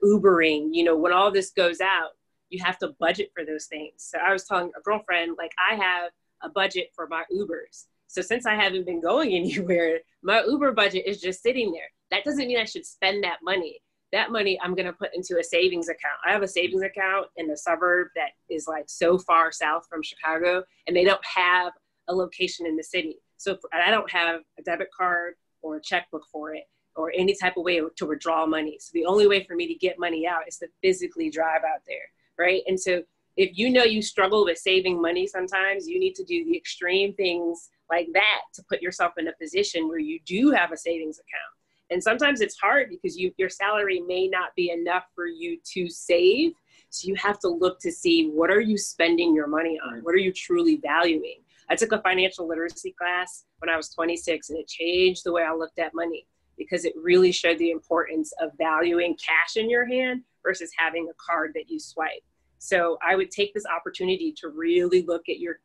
Ubering, when all this goes out, you have to budget for those things. So I was telling a girlfriend, like, I have a budget for my Ubers. So since I haven't been going anywhere, my Uber budget is just sitting there. That doesn't mean I should spend that money. That money I'm going to put into a savings account. I have a savings account in a suburb that is like so far south from Chicago, and they don't have a location in the city. So I don't have a debit card or a checkbook for it, or any type of way to withdraw money. So the only way for me to get money out is to physically drive out there, right? And so if you struggle with saving money sometimes, you need to do the extreme things like that to put yourself in a position where you do have a savings account. And sometimes it's hard because your salary may not be enough for you to save. So you have to look to see, what are you spending your money on? What are you truly valuing? I took a financial literacy class when I was 26, and it changed the way I looked at money, because it really showed the importance of valuing cash in your hand versus having a card that you swipe. So I would take this opportunity to really look at your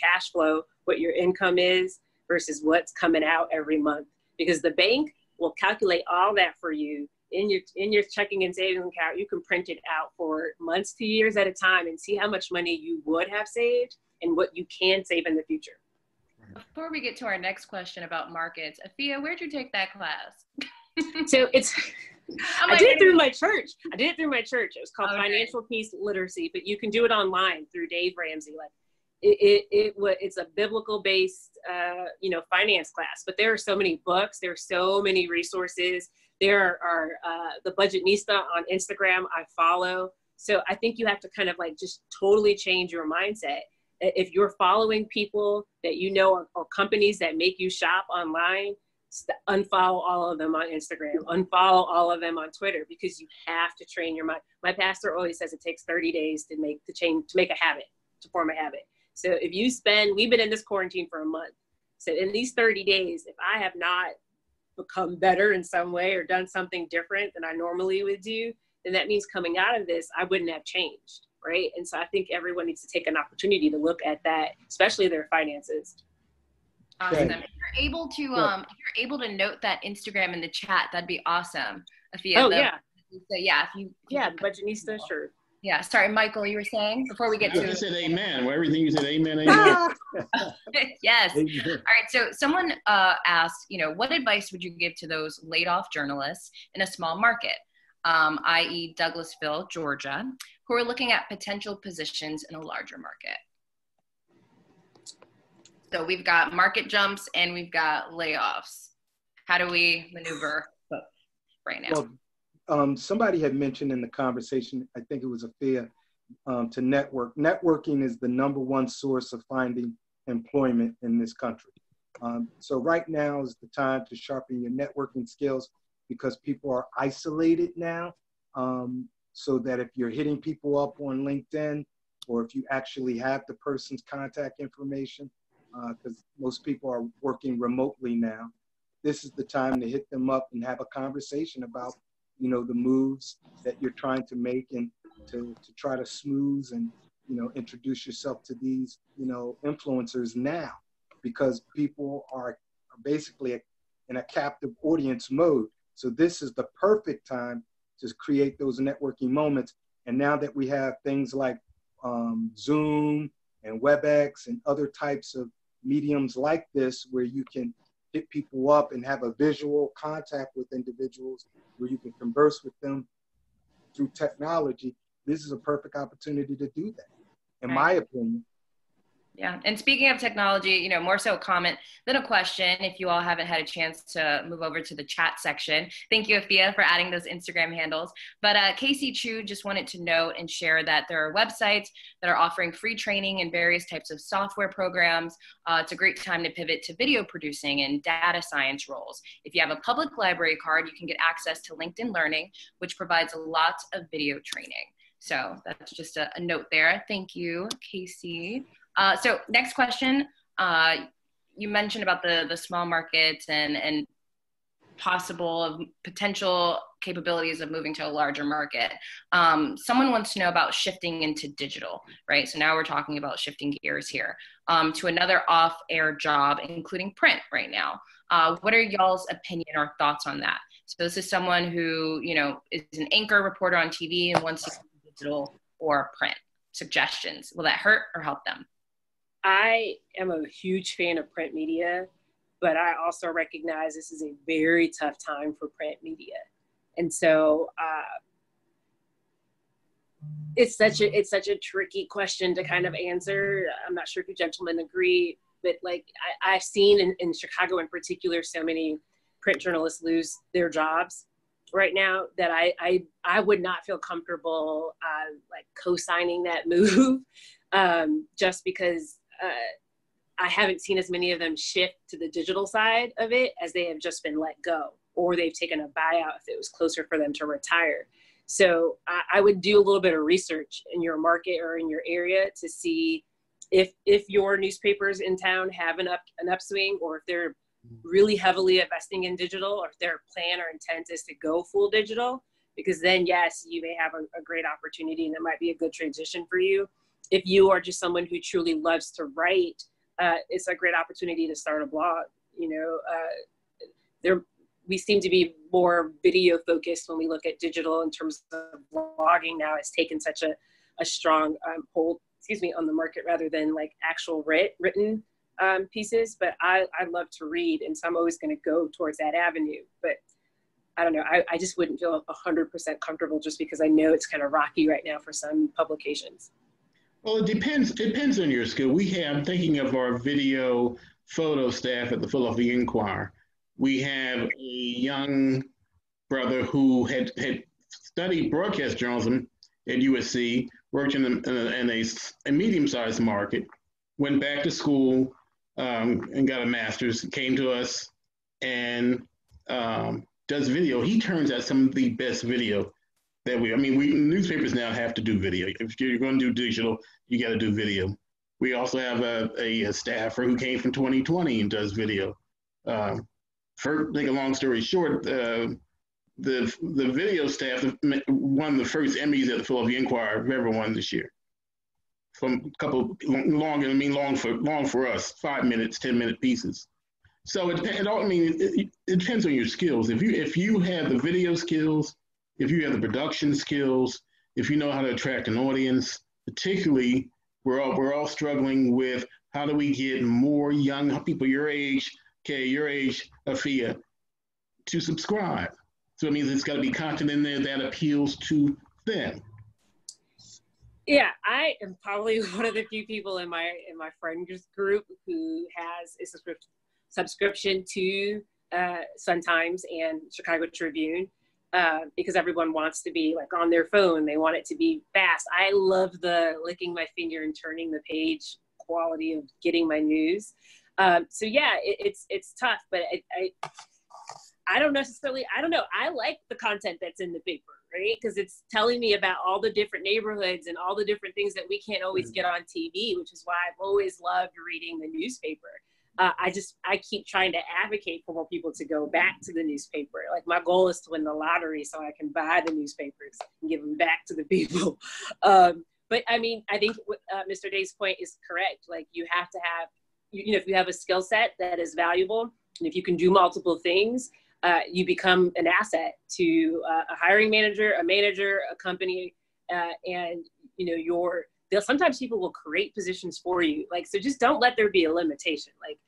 cash flow, what your income is versus what's coming out every month, because the bank will calculate all that for you in your checking and savings account. You can print it out for months to years at a time and see how much money you would have saved and what you can save in the future. Before we get to our next question about markets, Afia, where'd you take that class? So I did it through my church. It was called Financial Peace Literacy, but you can do it online through Dave Ramsey. Like it's a biblical based, finance class, but there are so many books. There are so many resources. There are the Budgetnista on Instagram I follow. So I think you have to kind of like just totally change your mindset. If you're following people that or companies that make you shop online, unfollow all of them on Instagram, unfollow all of them on Twitter, because you have to train your mind. My pastor always says it takes 30 days to form a habit. So if we've been in this quarantine for a month. So in these 30 days, if I have not become better in some way or done something different than I normally would do, then that means coming out of this, I wouldn't have changed, right? And so I think everyone needs to take an opportunity to look at that, especially their finances. Awesome. If you're able to note that Instagram in the chat, that'd be awesome. Afia, yeah. So yeah, if you Budgetnista, sure. Yeah, sorry, Michael, you were saying before we get to. You said amen. Well, everything you said, amen, amen. Yes. Amen. All right. So someone asked, what advice would you give to those laid off journalists in a small market, i.e. Douglasville, Georgia, who are looking at potential positions in a larger market? So we've got market jumps and we've got layoffs. How do we maneuver both right now? Well, somebody had mentioned in the conversation, I think it was Afia, to network. Networking is the #1 source of finding employment in this country. So right now is the time to sharpen your networking skills because people are isolated now. So that if you're hitting people up on LinkedIn, or if you actually have the person's contact information, because most people are working remotely now, this is the time to hit them up and have a conversation about the moves that you're trying to make and to try to smooth and, introduce yourself to these, influencers now, because people are basically in a captive audience mode. So this is the perfect time to create those networking moments. And now that we have things like Zoom and WebEx and other types of mediums like this, where you can hit people up and have a visual contact with individuals, where you can converse with them through technology, this is a perfect opportunity to do that, in my opinion. Yeah, and speaking of technology, more so a comment than a question, if you all haven't had a chance to move over to the chat section. Thank you, Afia, for adding those Instagram handles. But Casey Chu just wanted to note and share that there are websites that are offering free training in various types of software programs. It's a great time to pivot to video producing and data science roles. If you have a public library card, you can get access to LinkedIn Learning, which provides a lot of video training. So that's just a note there. Thank you, Casey. So next question, you mentioned about the small markets and potential capabilities of moving to a larger market. Someone wants to know about shifting into digital, right? So now we're talking about shifting gears here to another off-air job, including print right now. What are y'all's opinion or thoughts on that? So this is someone who, is an anchor reporter on TV and wants to go digital or print. Suggestions, will that hurt or help them? I am a huge fan of print media, but I also recognize this is a very tough time for print media. And so it's such a tricky question to kind of answer. I'm not sure if you gentlemen agree, but I've seen in Chicago in particular, so many print journalists lose their jobs right now that I would not feel comfortable co-signing that move just because I haven't seen as many of them shift to the digital side of it as they have just been let go, or they've taken a buyout if it was closer for them to retire. So I would do a little bit of research in your market or in your area to see if your newspapers in town have an upswing, or if they're really heavily investing in digital, or if their plan or intent is to go full digital, because then yes, you may have a great opportunity and it might be a good transition for you. If you are just someone who truly loves to write, it's a great opportunity to start a blog. We seem to be more video focused when we look at digital in terms of blogging now. It's taken such a strong hold, on the market rather than actual written pieces. But I love to read, and so I'm always going to go towards that avenue. But I don't know, I just wouldn't feel 100% comfortable just because I know it's kind of rocky right now for some publications. Well, it depends on your skill. I'm thinking of our video photo staff at the Philadelphia Inquirer. We have a young brother who had studied broadcast journalism at USC, worked in a medium-sized market, went back to school and got a master's, came to us and does video. He turns out some of the best video that newspapers now have to do video. If you're going to do digital, you got to do video. We also have a staffer who came from 2020 and does video. For make a long story short, the video staff won the first Emmys at the Philadelphia Inquirer of everyone this year. From a couple long for us, 5 minutes, 10-minute pieces. So it depends on your skills. If you have the video skills, if you have the production skills, if you know how to attract an audience. Particularly, we're all struggling with how do we get more young people your age, Afia, to subscribe. So it means it's got to be content in there that appeals to them. Yeah, I am probably one of the few people in my friend group who has a subscription to Sun Times and Chicago Tribune, because everyone wants to be like on their phone. They want it to be fast. I love the licking my finger and turning the page quality of getting my news. So yeah, it's tough, but I don't necessarily, I don't know. I like the content that's in the paper, right? Because it's telling me about all the different neighborhoods and all the different things that we can't always get on TV, which is why I've always loved reading the newspaper. I keep trying to advocate for more people to go back to the newspaper. Like my goal is to win the lottery so I can buy the newspapers and give them back to the people. But I mean, I think Mr. Day's point is correct. Like you have to have, you know, if you have a skill set that is valuable, and if you can do multiple things, you become an asset to a hiring manager, a company, and you know, sometimes people will create positions for you. Like, so just don't let there be a limitation. Like,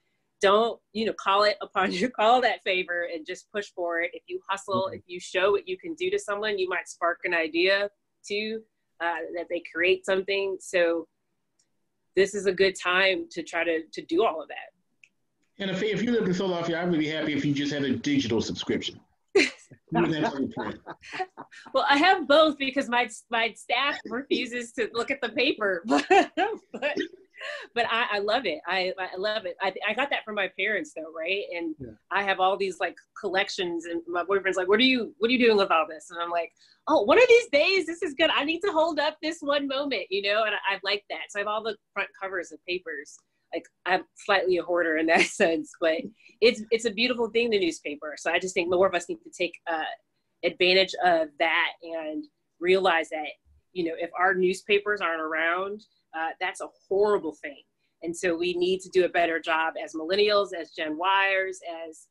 don't, you know, call that favor and just push for it. If you hustle, if you show what you can do to someone, you might spark an idea too, that they create something. So this is a good time to try to do all of that. And if you live in Philadelphia, I'd be happy if you just had a digital subscription. Well, I have both because my staff refuses to look at the paper, but I love it. I love it. I got that from my parents though, right? And yeah. I have all these like collections, and my boyfriend's like, "What are you doing with all this?" And I'm like, "Oh, one of these days, this is good. I need to hold up this one moment, you know." And I like that. So I have all the front covers of papers. Like I'm slightly a hoarder in that sense, but it's a beautiful thing, the newspaper. So I just think more of us need to take advantage of that and realize that, you know, if our newspapers aren't around, that's a horrible thing. And so we need to do a better job as millennials, as Gen Yers, as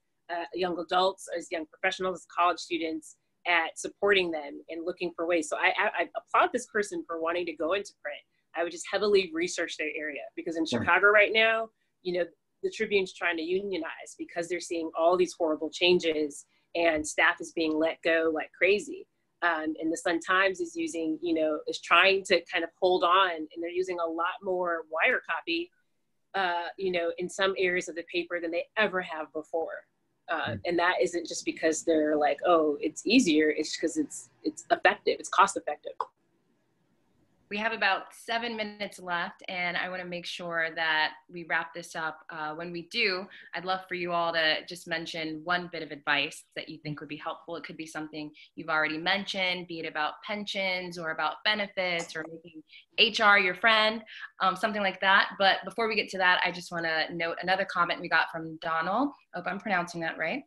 young adults, as young professionals, as college students, at supporting them and looking for ways. So I applaud this person for wanting to go into print. I would just heavily research their area, because in Chicago right now, you know, the Tribune's trying to unionize because they're seeing all these horrible changes and staff is being let go like crazy. And the Sun Times is trying to kind of hold on, and they're using a lot more wire copy, you know, in some areas of the paper than they ever have before. And that isn't just because they're like, oh, it's easier. It's because it's effective. It's cost effective. We have about 7 minutes left, and I want to make sure that we wrap this up. When we do, I'd love for you all to just mention one bit of advice that you think would be helpful. It could be something you've already mentioned, be it about pensions or about benefits or making HR your friend, something like that. But before we get to that, I just want to note another comment we got from Donald. I hope I'm pronouncing that right.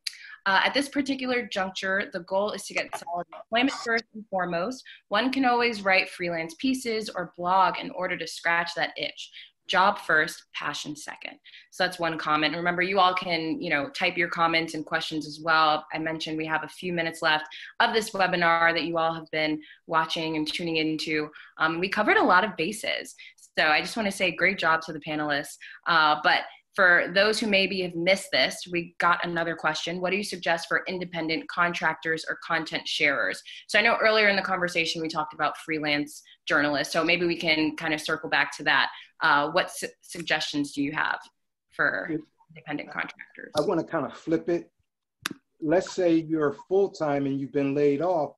At this particular juncture, the goal is to get solid employment first and foremost. One can always write freelance pieces or blog in order to scratch that itch. Job first, passion second. So that's one comment. Remember, you all can, you know, type your comments and questions as well. I mentioned we have a few minutes left of this webinar that you all have been watching and tuning into. We covered a lot of bases. So I just want to say great job to the panelists. But for those who maybe have missed this, we got another question. What do you suggest for independent contractors or content sharers? So I know earlier in the conversation, we talked about freelance journalists. So maybe we can kind of circle back to that. What suggestions do you have for independent contractors? I want to kind of flip it. Let's say you're full-time and you've been laid off.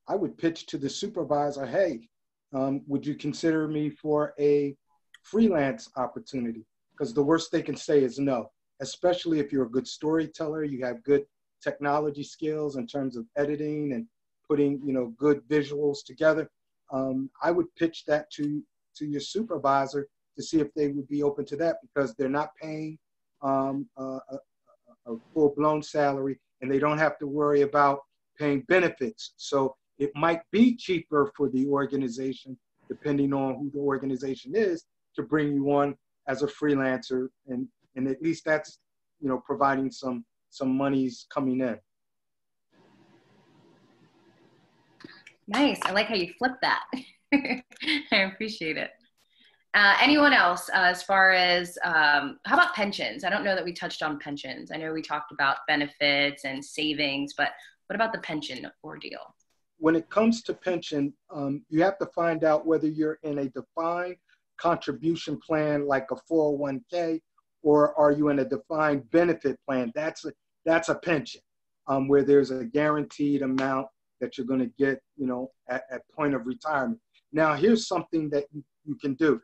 I would pitch to the supervisor, hey, would you consider me for a freelance opportunity? Because the worst they can say is no, especially if you're a good storyteller, you have good technology skills in terms of editing and putting, you know, good visuals together. I would pitch that to your supervisor to see if they would be open to that, because they're not paying a full-blown salary, and they don't have to worry about paying benefits. So it might be cheaper for the organization, depending on who the organization is, to bring you on as a freelancer, and at least that's, you know, providing some monies coming in. Nice. I like how you flip that. I appreciate it. Anyone else, as far as, how about pensions? I don't know that we touched on pensions. I know we talked about benefits and savings, but what about the pension ordeal? When it comes to pension, you have to find out whether you're in a defined contribution plan like a 401k, or are you in a defined benefit plan? That's a pension, where there's a guaranteed amount that you're going to get, at point of retirement. Now, here's something that you can do.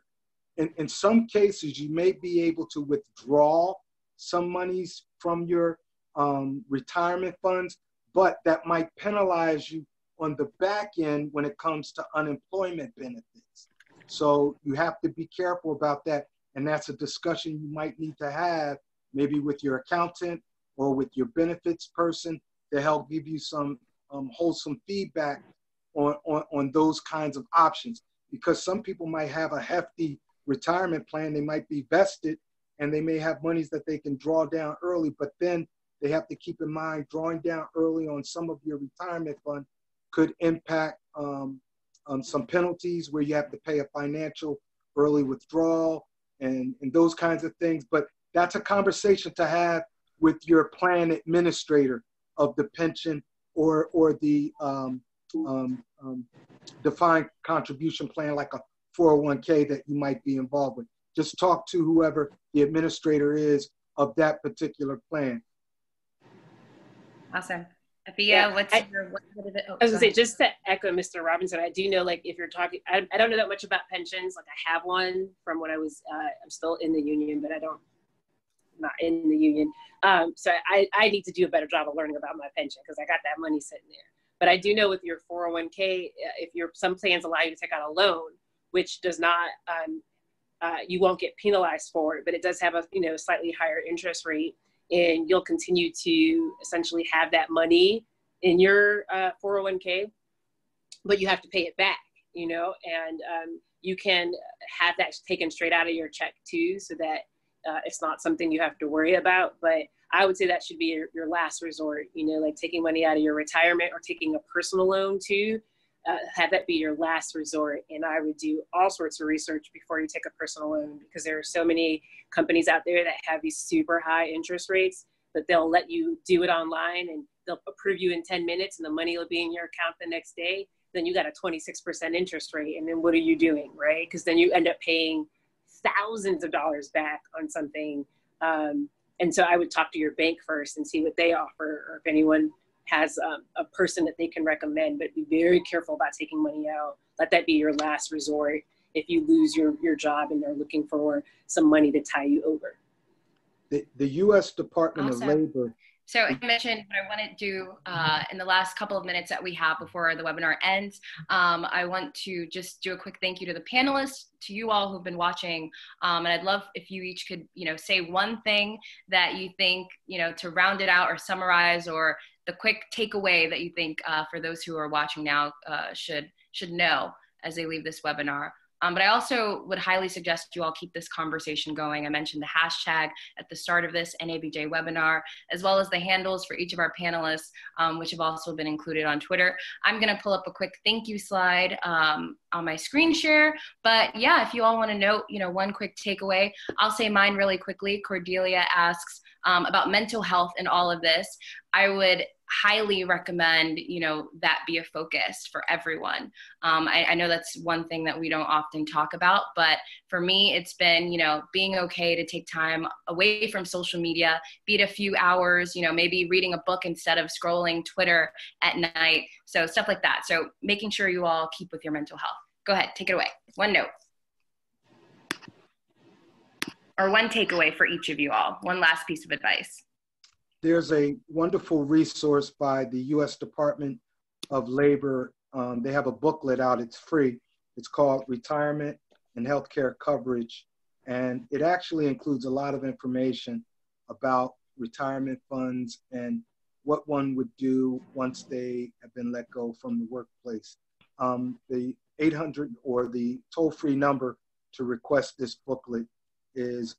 In some cases, you may be able to withdraw some monies from your retirement funds, but that might penalize you on the back end when it comes to unemployment benefits. So you have to be careful about that. And that's a discussion you might need to have maybe with your accountant or with your benefits person to help give you some wholesome feedback on those kinds of options. Because some people might have a hefty retirement plan, they might be vested, and they may have monies that they can draw down early, but then they have to keep in mind drawing down early on some of your retirement fund could impact some penalties where you have to pay a financial early withdrawal and those kinds of things. But that's a conversation to have with your plan administrator of the pension or the defined contribution plan like a 401k that you might be involved with. Just talk to whoever the administrator is of that particular plan. Awesome. Afia, what is it? Oh, I was gonna say, just to echo Mr. Robinson, I do know, like, if you're talking, I don't know that much about pensions. Like, I have one from when I was, I'm still in the union, but not in the union. So I need to do a better job of learning about my pension because I got that money sitting there. But I do know with your 401k, some plans allow you to take out a loan, which does not, you won't get penalized for it, but it does have a slightly higher interest rate. And you'll continue to essentially have that money in your 401k, but you have to pay it back, and you can have that taken straight out of your check too, so that it's not something you have to worry about. But I would say that should be your last resort, like taking money out of your retirement or taking a personal loan too. Have that be your last resort. And I would do all sorts of research before you take a personal loan, because there are so many companies out there that have these super high interest rates, but they'll let you do it online and they'll approve you in 10 minutes and the money will be in your account the next day. Then you got a 26% interest rate. And then what are you doing, right? Because then you end up paying thousands of dollars back on something. And so I would talk to your bank first and see what they offer, or if anyone has a person that they can recommend, but be very careful about taking money out. Let that be your last resort if you lose your job and they're looking for some money to tie you over. The U.S. Department of Labor. So I mentioned what I want to do in the last couple of minutes that we have before the webinar ends. I want to just do a quick thank you to the panelists, to you all who've been watching. And I'd love if you each could, say one thing that you think, to round it out or summarize, or the quick takeaway that you think for those who are watching now should know as they leave this webinar. But I also would highly suggest you all keep this conversation going. I mentioned the hashtag at the start of this NABJ webinar, as well as the handles for each of our panelists, which have also been included on Twitter. I'm going to pull up a quick thank you slide on my screen share. But yeah, if you all want to note, one quick takeaway, I'll say mine really quickly. Cordelia asks about mental health in all of this. I would highly recommend, that be a focus for everyone. I know that's one thing that we don't often talk about, but for me, it's been, being okay to take time away from social media, be it a few hours, maybe reading a book instead of scrolling Twitter at night. So stuff like that. So making sure you all keep with your mental health. Go ahead, take it away. One note. Or one takeaway for each of you all. One last piece of advice. There's a wonderful resource by the U.S. Department of Labor. They have a booklet out, it's free. It's called Retirement and Healthcare Coverage. And it actually includes a lot of information about retirement funds and what one would do once they have been let go from the workplace. The 800 or the toll-free number to request this booklet is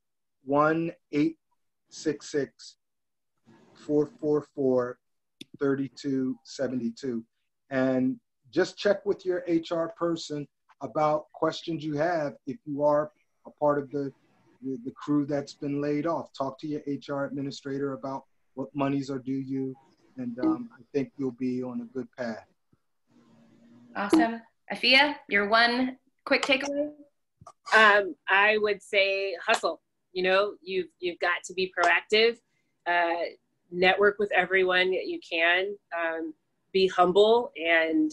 1-866-444-3272. And just check with your HR person about questions you have if you are a part of the crew that's been laid off. Talk to your HR administrator about what monies are due you, and I think you'll be on a good path. Awesome. Afia, your one quick takeaway? I would say hustle. You know, you've got to be proactive, network with everyone that you can, be humble and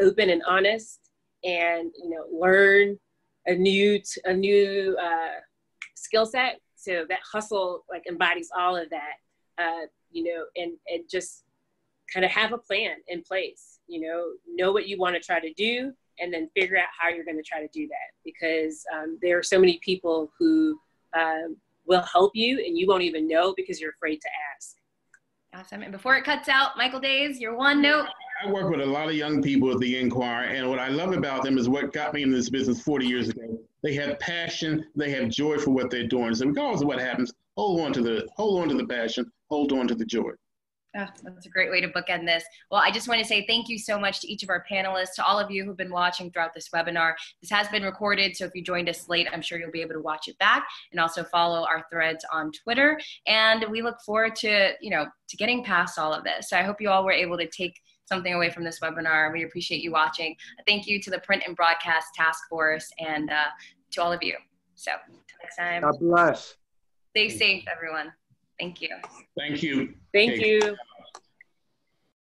open and honest, and, you know, learn a new skill set. So that hustle like embodies all of that, you know, and just kind of have a plan in place, you know what you want to try to do, and then figure out how you're going to try to do that, because there are so many people who will help you and you won't even know because you're afraid to ask. Awesome. And before it cuts out, Michael Days, your one note. I work with a lot of young people at the Inquirer, and what I love about them is what got me in this business 40 years ago. They have passion, they have joy for what they're doing. So regardless of what happens, hold on to the passion, hold on to the joy. Oh, that's a great way to bookend this. Well, I just want to say thank you so much to each of our panelists, to all of you who've been watching throughout this webinar. This has been recorded, so if you joined us late, I'm sure you'll be able to watch it back, and also follow our threads on Twitter. And we look forward to, to getting past all of this. So I hope you all were able to take something away from this webinar. We appreciate you watching. Thank you to the Print and Broadcast Task Force, and to all of you. So until next time. God bless. Stay safe, everyone. Thank you. Thank you. Thank you.